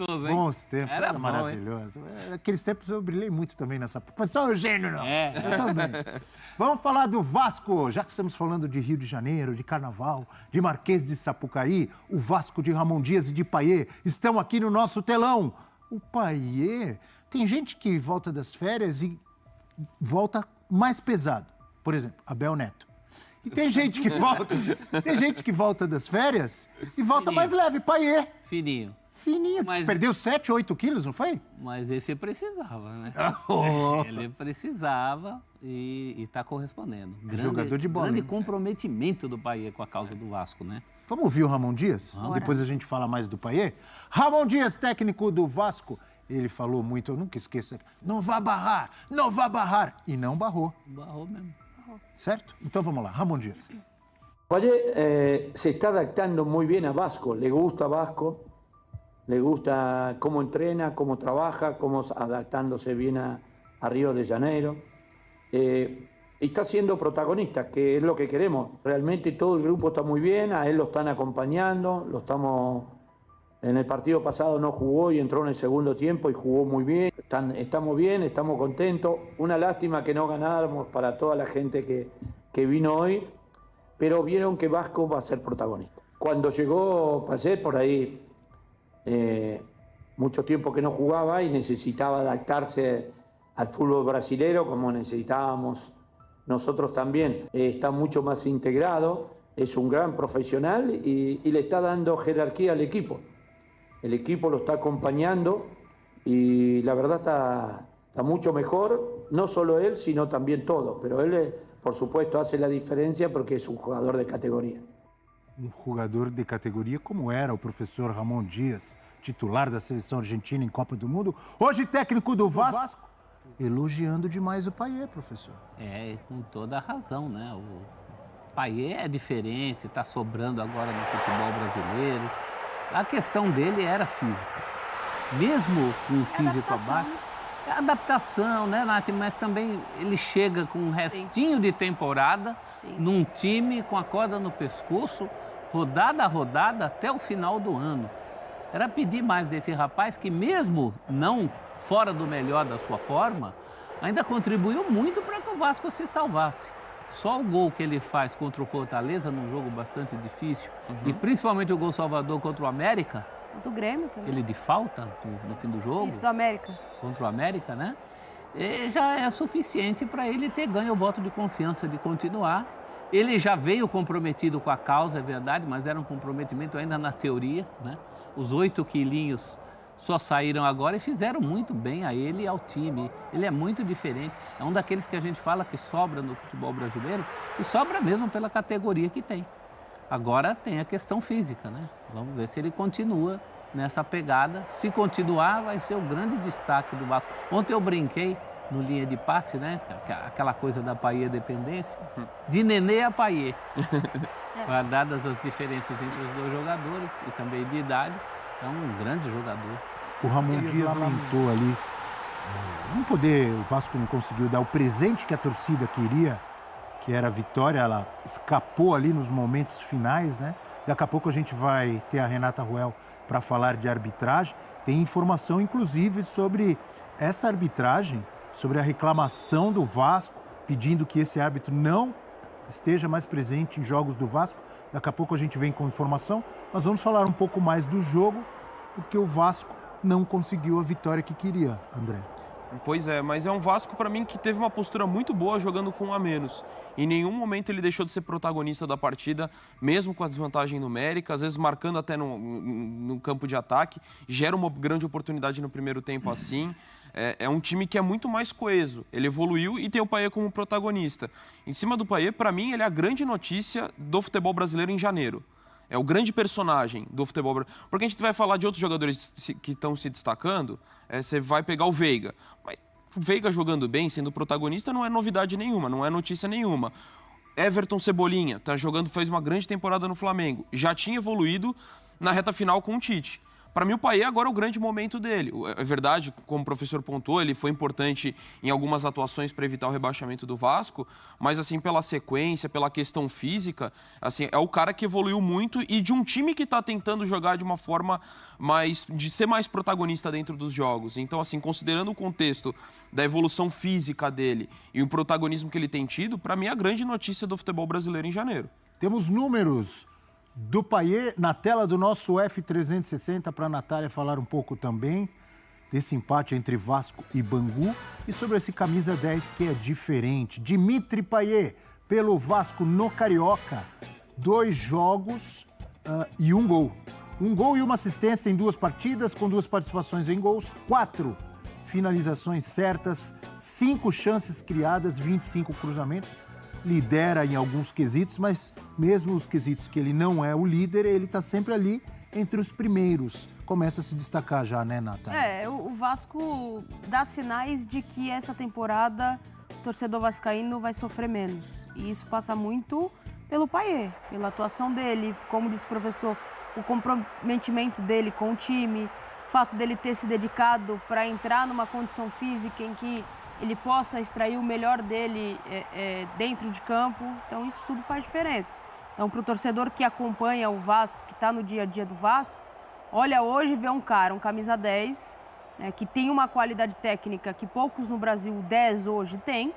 Hein? Bons tempos, era bom, maravilhoso. Aqueles tempos eu brilhei muito também nessa... Foi só o Eugênio, não. Eu também. Vamos falar do Vasco, já que estamos falando de Rio de Janeiro, de Carnaval, de Marquês de Sapucaí, o Vasco de Ramon Dias e de Payet estão aqui no nosso telão. O Payet, tem gente que volta das férias e volta mais pesado. Por exemplo, Abel Neto. E tem gente que volta das férias e volta mais leve, Payet. Fininho. Fininho, Mas... perdeu 7, 8 quilos, não foi? Mas esse precisava, né? Ele precisava e está correspondendo. Jogador de bola. Grande comprometimento do Payet com a causa do Vasco, né? Vamos ouvir o Ramon Dias? Depois a gente fala mais do Payet. Ramon Dias, técnico do Vasco. Ele falou muito, eu nunca esqueço. Não vá barrar, não vá barrar. E não barrou. Barrou mesmo. Certo? Então vamos lá, Ramon Dias. Payet se está adaptando muy bien a Vasco, le gusta Vasco, le gusta cómo entrena, cómo trabaja, cómo adaptándose bien a Río de Janeiro. Y está siendo protagonista, que es lo que queremos. Realmente todo el grupo está muy bien, a él lo están acompañando, en el partido pasado no jugó y entró en el segundo tiempo y jugó muy bien. Estamos bien, estamos contentos. Una lástima que no ganáramos para toda la gente que vino hoy, pero vieron que Vasco va a ser protagonista. Cuando llegó Payet, por ahí mucho tiempo que no jugaba y necesitaba adaptarse al fútbol brasilero como necesitábamos nosotros también. Está mucho más integrado, es un gran profesional y le está dando jerarquía al equipo. El equipo lo está acompañando y la verdad está mucho mejor, no solo él, sino también todos. Pero él, por supuesto, hace la diferencia porque es un jugador de categoría. Um jogador de categoria como era o professor Ramon Dias, titular da seleção argentina em Copa do Mundo, hoje técnico do Vasco, elogiando demais o Payet, professor. Com toda a razão, né? O Payet é diferente, está sobrando agora no futebol brasileiro. A questão dele era física. Mesmo com o físico abaixo, é adaptação, né, Nath? Mas também ele chega com um restinho de temporada num time com a corda no pescoço, rodada a rodada até o final do ano. Era pedir mais desse rapaz que, mesmo não fora do melhor da sua forma, ainda contribuiu muito para que o Vasco se salvasse. Só o gol que ele faz contra o Fortaleza, num jogo bastante difícil, e principalmente o gol salvador contra o América. Do Grêmio também. Ele de falta no fim do jogo. Isso, do América. Contra o América, né? E já é suficiente para ele ter ganho o voto de confiança de continuar. Ele já veio comprometido com a causa, é verdade, mas era um comprometimento ainda na teoria, né? Os 8 quilinhos só saíram agora e fizeram muito bem a ele e ao time. Ele é muito diferente. É um daqueles que a gente fala que sobra no futebol brasileiro e sobra mesmo pela categoria que tem. Agora tem a questão física, né? Vamos ver se ele continua nessa pegada. Se continuar, vai ser o grande destaque do Vasco. Ontem eu brinquei no linha de passe, né? Aquela coisa da Payet dependência. De Nenê a Payet. Guardadas as diferenças entre os dois jogadores e também de idade. É um grande jogador. O Ramon Dias lamentou ali o Vasco não conseguiu dar o presente que a torcida queria, que era a vitória. Ela escapou ali nos momentos finais, né? Daqui a pouco a gente vai ter a Renata Ruel para falar de arbitragem. Tem informação, inclusive, sobre essa arbitragem, sobre a reclamação do Vasco, pedindo que esse árbitro não esteja mais presente em jogos do Vasco. Daqui a pouco a gente vem com informação, mas vamos falar um pouco mais do jogo, porque o Vasco não conseguiu a vitória que queria, André. Pois é, mas é um Vasco, para mim, que teve uma postura muito boa jogando com um a menos. Em nenhum momento ele deixou de ser protagonista da partida, mesmo com a desvantagem numérica, às vezes marcando até no campo de ataque. Gera uma grande oportunidade no primeiro tempo assim. É um time que é muito mais coeso. Ele evoluiu e tem o Payet como protagonista. Em cima do Payet, para mim, ele é a grande notícia do futebol brasileiro em janeiro. É o grande personagem do futebol brasileiro. Porque a gente vai falar de outros jogadores que estão se destacando, você vai pegar o Veiga. Mas o Veiga jogando bem, sendo protagonista, não é novidade nenhuma, não é notícia nenhuma. Everton Cebolinha, tá jogando, fez uma grande temporada no Flamengo. Já tinha evoluído na reta final com o Tite. Para mim, o Payet agora é o grande momento dele. É verdade, como o professor pontuou, ele foi importante em algumas atuações para evitar o rebaixamento do Vasco, mas assim, pela sequência, pela questão física, assim, é o cara que evoluiu muito e de um time que está tentando jogar de uma forma de ser mais protagonista dentro dos jogos. Então, assim, considerando o contexto da evolução física dele e o protagonismo que ele tem tido, para mim é a grande notícia do futebol brasileiro em janeiro. Temos números do Payet na tela do nosso F360 para a Natália falar um pouco também desse empate entre Vasco e Bangu e sobre esse camisa 10 que é diferente. Dimitri Payet, pelo Vasco no Carioca, 2 jogos e 1 gol. 1 gol e 1 assistência em 2 partidas, com 2 participações em gols, 4 finalizações certas, 5 chances criadas, 25 cruzamentos. Lidera em alguns quesitos, mas mesmo os quesitos que ele não é o líder, ele está sempre ali entre os primeiros. Começa a se destacar já, né, Natália? O Vasco dá sinais de que essa temporada o torcedor vascaíno vai sofrer menos. E isso passa muito pelo Payet, pela atuação dele, como disse o professor, o comprometimento dele com o time, o fato dele ter se dedicado para entrar numa condição física em que ele possa extrair o melhor dele dentro de campo. Então, isso tudo faz diferença. Então, para o torcedor que acompanha o Vasco, que está no dia a dia do Vasco, olha hoje vê um cara, um camisa 10, que tem uma qualidade técnica que poucos no Brasil, 10 hoje, tem,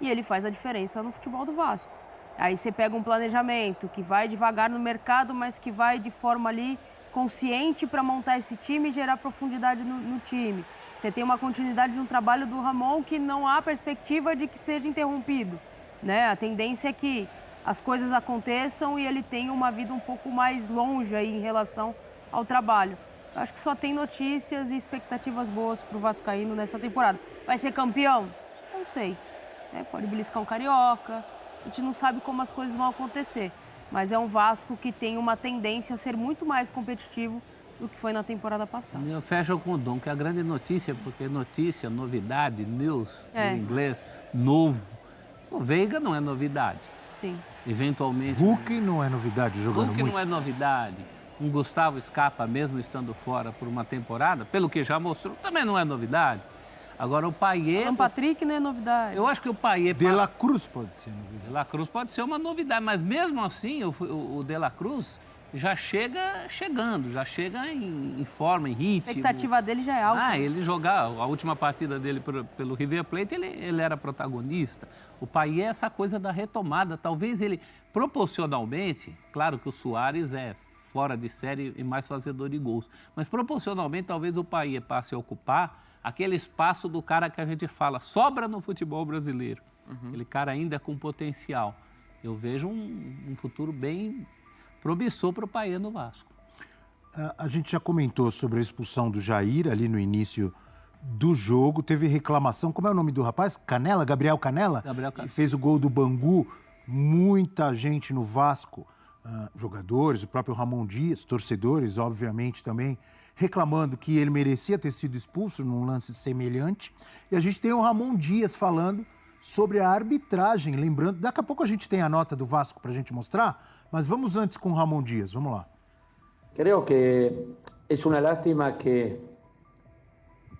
e ele faz a diferença no futebol do Vasco. Aí você pega um planejamento que vai devagar no mercado, mas que vai de forma ali consciente para montar esse time e gerar profundidade no time. Você tem uma continuidade de um trabalho do Ramon que não há perspectiva de que seja interrompido, né? A tendência é que as coisas aconteçam e ele tenha uma vida um pouco mais longe aí em relação ao trabalho. Eu acho que só tem notícias e expectativas boas para o vascaíno nessa temporada. Vai ser campeão? Não sei. Pode beliscar um carioca. A gente não sabe como as coisas vão acontecer. Mas é um Vasco que tem uma tendência a ser muito mais competitivo do que foi na temporada passada. Eu fecho com o Dom, que é a grande notícia, porque notícia, novidade, news, em inglês, novo. O Veiga não é novidade. Sim. Eventualmente... Hulk não é novidade, jogando Hulk muito. não é novidade. Um Gustavo Scarpa, mesmo estando fora por uma temporada, pelo que já mostrou, também não é novidade. Agora o Payet... O Patrick não é novidade. Eu acho que o Payet... De La Cruz pode ser novidade. De La Cruz pode ser uma novidade, mas mesmo assim o De La Cruz já chega chegando, já chega em forma, em ritmo. A expectativa dele já é alta. Ele jogar, a última partida dele pelo River Plate, ele era protagonista. O Payet é essa coisa da retomada, talvez ele proporcionalmente, claro que o Suárez é fora de série e mais fazedor de gols, mas proporcionalmente talvez o Payet passe a ocupar aquele espaço do cara que a gente fala, sobra no futebol brasileiro. Aquele cara ainda com potencial. Eu vejo um futuro bem promissor para o Payet no Vasco. A gente já comentou sobre a expulsão do Jair ali no início do jogo. Teve reclamação, como é o nome do rapaz? Canela? Gabriel Canela? Gabriel Canela. Que fez o gol do Bangu. Muita gente no Vasco, jogadores, o próprio Ramon Dias, torcedores, obviamente, também, reclamando que ele merecia ter sido expulso num lance semelhante. E a gente tem o Ramon Dias falando sobre a arbitragem, lembrando, daqui a pouco a gente tem a nota do Vasco para a gente mostrar, mas vamos antes com o Ramon Dias, vamos lá. Creo que es una lástima que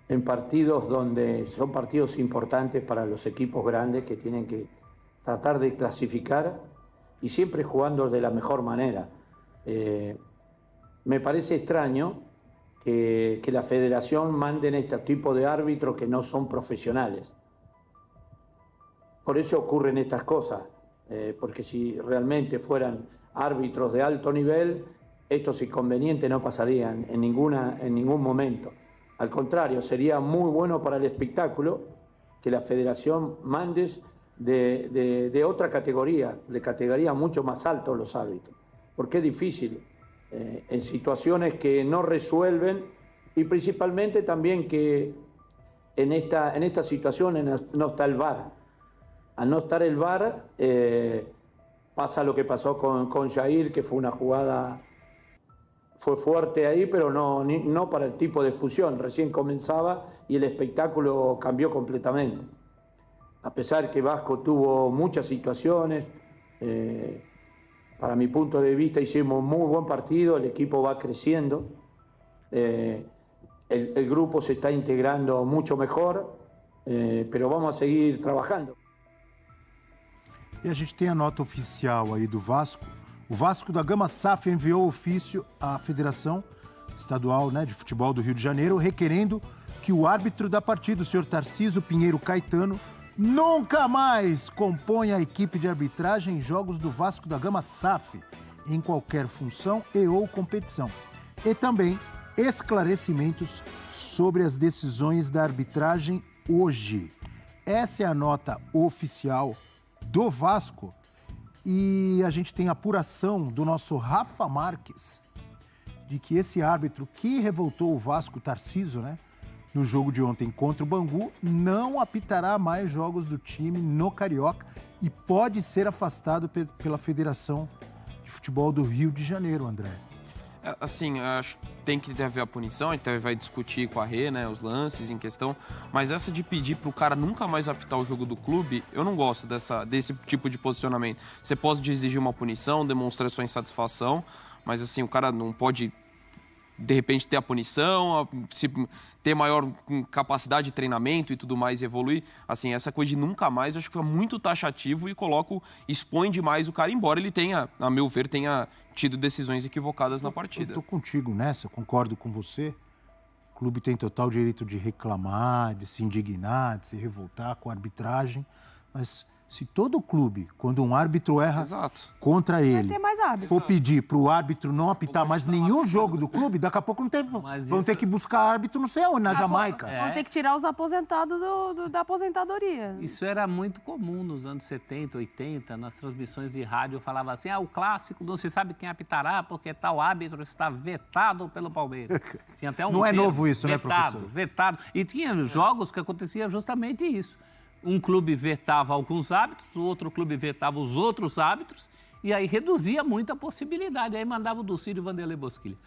en partidos donde son partidos importantes para los equipos grandes que tienen que tratar de clasificar y siempre jugando de la mejor manera. Me parece extraño que la federación manden este tipo de árbitros que no son profesionales. Por eso ocurren estas cosas, porque si realmente fueran árbitros de alto nivel, estos inconvenientes no pasarían en ningún momento. Al contrario, sería muy bueno para el espectáculo que la federación mande de otra categoría, de categoría mucho más alto los árbitros, porque es difícil en situaciones que no resuelven y principalmente también que en esta situación no está el VAR. Al no estar el VAR, pasa lo que pasó con Jair, que fue una jugada, fue fuerte ahí, pero no para el tipo de expulsión. Recién comenzaba y el espectáculo cambió completamente. A pesar que Vasco tuvo muchas situaciones, para mi punto de vista hicimos un muy buen partido, el equipo va creciendo, El grupo se está integrando mucho mejor, pero vamos a seguir trabajando. E a gente tem a nota oficial aí do Vasco. O Vasco da Gama SAF enviou ofício à Federação Estadual, né, de Futebol do Rio de Janeiro, requerendo que o árbitro da partida, o senhor Tarcísio Pinheiro Caetano, nunca mais componha a equipe de arbitragem em jogos do Vasco da Gama SAF, em qualquer função e ou competição. E também esclarecimentos sobre as decisões da arbitragem hoje. Essa é a nota oficial do Vasco e a gente tem apuração do nosso Rafa Marques de que esse árbitro que revoltou o Vasco, Tarcísio, né, no jogo de ontem contra o Bangu, não apitará mais jogos do time no Carioca e pode ser afastado pela Federação de Futebol do Rio de Janeiro, André. Assim, acho que tem que haver a punição, a gente vai discutir com a Rê, né, os lances em questão, mas essa de pedir pro cara nunca mais apitar o jogo do clube, eu não gosto desse tipo de posicionamento. Você pode exigir uma punição, demonstrar sua insatisfação, mas assim, o cara não pode, de repente, ter a punição, ter maior capacidade de treinamento e tudo mais e evoluir. Assim, essa coisa de nunca mais, eu acho que foi muito taxativo e expõe demais o cara, embora ele tenha, a meu ver, tenha tido decisões equivocadas na partida. Eu tô contigo nessa, eu concordo com você. O clube tem total direito de reclamar, de se indignar, de se revoltar com a arbitragem, mas se todo clube, quando um árbitro erra contra ele, ter mais árbitro. for pedir para o árbitro não apitar mais nenhum jogo do clube, daqui a pouco não tem, vão ter que buscar árbitro não sei onde, na Jamaica. Vão ter que tirar os aposentados da aposentadoria. Isso era muito comum nos anos 70, 80, nas transmissões de rádio, eu falava assim, o clássico, não se sabe quem apitará porque tal árbitro está vetado pelo Palmeiras. Tinha até não é novo isso, vetado, né, professor? Vetado. E tinha jogos que acontecia justamente isso. Um clube vetava alguns árbitros, o outro clube vetava os outros árbitros, e aí reduzia muito a possibilidade. Aí mandava o Dulcídio e Vanderlei Bosquilha.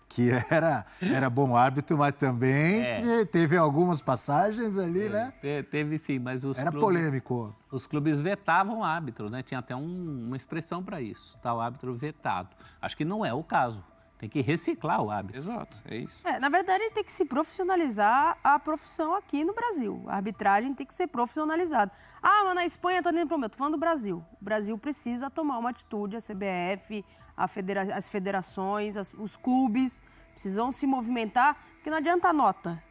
Que era bom árbitro, mas também teve algumas passagens ali, né? Teve sim, mas era polêmico. Os clubes vetavam árbitro, né? Tinha até uma expressão para isso, tal árbitro vetado. Acho que não é o caso. Tem que reciclar o árbitro. Exato, é isso. Na verdade, tem que se profissionalizar a profissão aqui no Brasil. A arbitragem tem que ser profissionalizada. Mas na Espanha está dando problema. Estou falando do Brasil. O Brasil precisa tomar uma atitude, a CBF, as federações, os clubes precisam se movimentar, porque não adianta nota.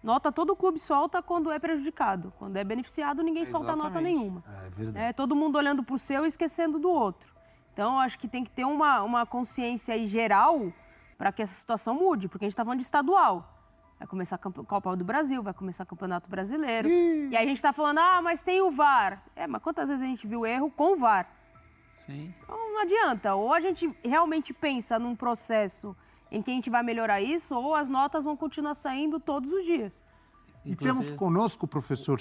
Nota todo clube solta quando é prejudicado. Quando é beneficiado, ninguém solta nota nenhuma. É verdade. Todo mundo olhando para o seu e esquecendo do outro. Então, acho que tem que ter uma consciência aí geral para que essa situação mude, porque a gente está falando de estadual. Vai começar a Copa do Brasil, vai começar o Campeonato Brasileiro. E aí a gente está falando, mas tem o VAR. Mas quantas vezes a gente viu erro com o VAR? Sim. Então, não adianta. Ou a gente realmente pensa num processo em que a gente vai melhorar isso, ou as notas vão continuar saindo todos os dias. E temos conosco, professor